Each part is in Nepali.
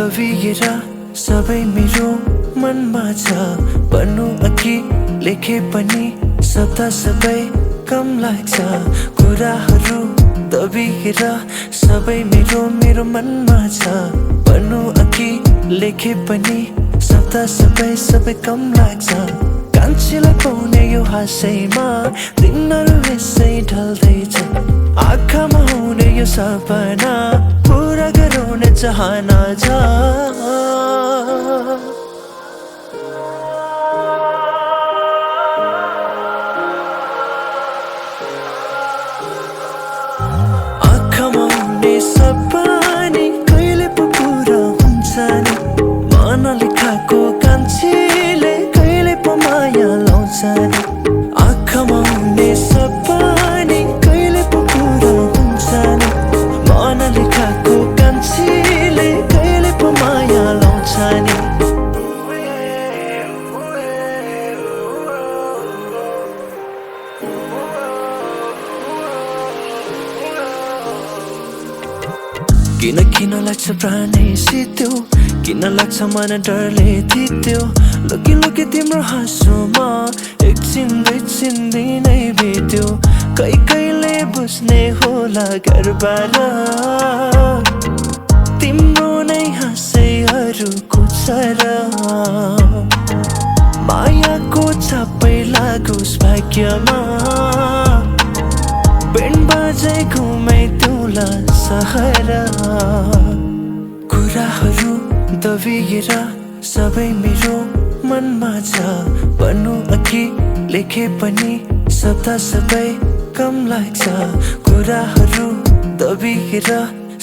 दबिएर सबै मेरो मनमा छ भन्नु अघि लेखे पनि शब्द सबै कम लाग्छ कुराहरू दबिएर सबै मेरो मनमा छ भन्नु अघि लेखे पनि शब्द सबै कम लाग्छ कान्छीलाई पाउने यो हाँसैमा दिनहरू यसै ढल्दैछ आँखामा हुने यो सपना पुरा गराउने चाहना छ आँखामा हुने सपना कहिले पो पुरा हुन्छ नि मनले खाएको कान्छीले कहिले पो माया लाउँछ नि आँखामा हुने सपना कहिले पो पुरा हुन्छ नि मनले खाएको कान्छीले कहिले पो माया लाउँछ नि किन लाग्छ प्राणै सित्यो किन लाग्छ मन डरले थित्यो लुकी तिम्रो हाँसोमा एकछिन दुईछिन दिनै बित्यो कहिले बुझ्ने होला घरबार तिम्रो नै हाँसैहरूको छ र मायाको छापै लागोस् भाग्यमा बेन्ड बाजै घुमै तुला सहर कुराहरू दबिएर सबै मेरो मनमा छ भन्नु अघि लेखे पनि शब्द सबै कम लाग्छ कुराहरू दबिएर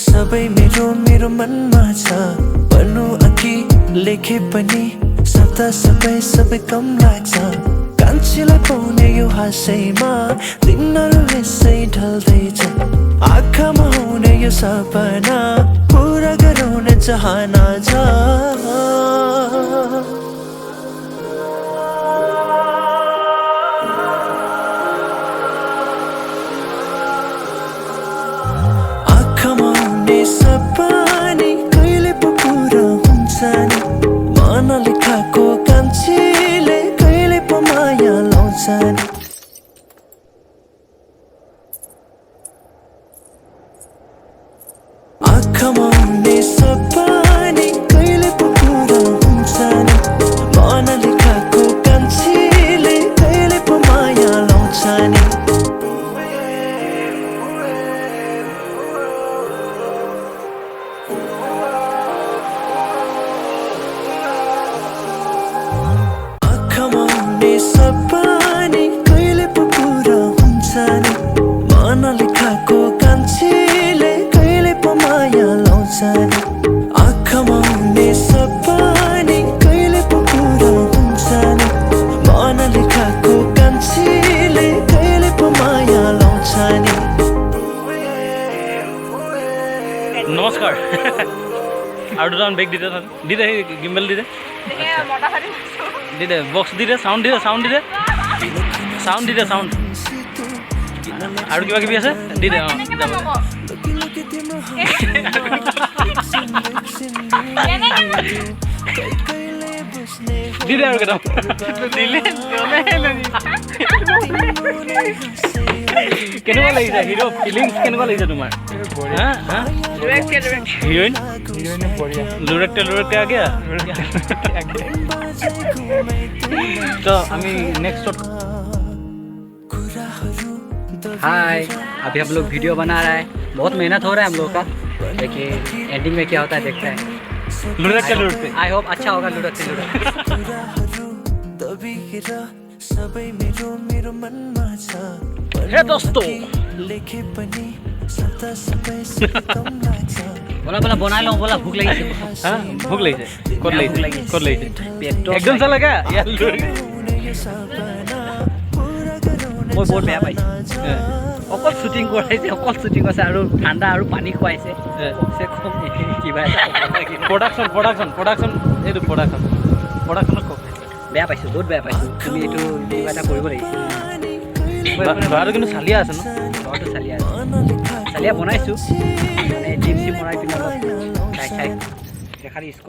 सबै मेरो मनमा छ भन्नु अघि लेखे पनि शब्द सबै कम लाग्छ कान्छीलाई पाउने यो हाँसैमा दिनहरू यसै ढल्दैछ आँखामा हुने यो सपना पुरा गराउने चाहना छ आँखामा हुने सपना कहिले पो पुरा हुन्छ नि मनले खाएको कान्छीले कहिले पो माया लाउँछ नि आँखामा हुने सपना कहिले पो पुरा हुन्छ नि मनले खाएको कान्छीले कहिले पो माया लाउँछ नि आँखामा हुने सपना कहिले पो पुरा हुन्छ नि मनले खाएको कान्छीले कहिले पो माया लाउँछ नि आँखामा हुने सपना कहिले पो पुरा हुन्छ नि मनले खाएको कान्छीले कहिले पो माया लाउँछ नि नमस्कार আৰু দুটামান বেগ দিতে দিতে গিম্বেল দিতে দিতে বক্স দিতে সাউন্ড দিতে সাউন্ড আৰু কিবা কিবি আছে দিতে অঁ দিলে আৰু কেইটা দিলে কেনেকুৱা লাগিছে হিৰো ফিলিংছ কেনেকুৱা লাগিছে তোমাৰ হিৰোইন লুৰেকটা आ गया तो अभी नेक्स्ट हाय अभी हम लोग वीडियो बना रहा है बहुत मेहनत हो रहा है हम लोग का देखिए एंडिंग में क्या होता है देखते हैं लुढ़कते आई होप अच्छा होगा लुढ़कते हे दोस्तों बोला बोला बना लो बोला भूख लगी हाँ भूख लगी कौन लगी एकदम सा लगा यार মই বহুত বেয়া পাইছোঁ অকল শ্বুটিং কৰাইছে অকল শ্বুটিং আছে আৰু ঠাণ্ডা আৰু পানী খুৱাইছে কিবা প্ৰডাকশ্যন এইটো প্ৰডাকশ্যনত কওক বেয়া পাইছোঁ বহুত বেয়া পাইছোঁ তুমি এইটো কিবা এটা কৰিব লাগিছিল ঘৰটো কিন্তু চালিয়া আছে ন ঘৰটো চালিয়া আছে চালিয়া বনাইছোঁ মানে ডিম চিম বনাই পিনে অলপ খাই হৈছে খালি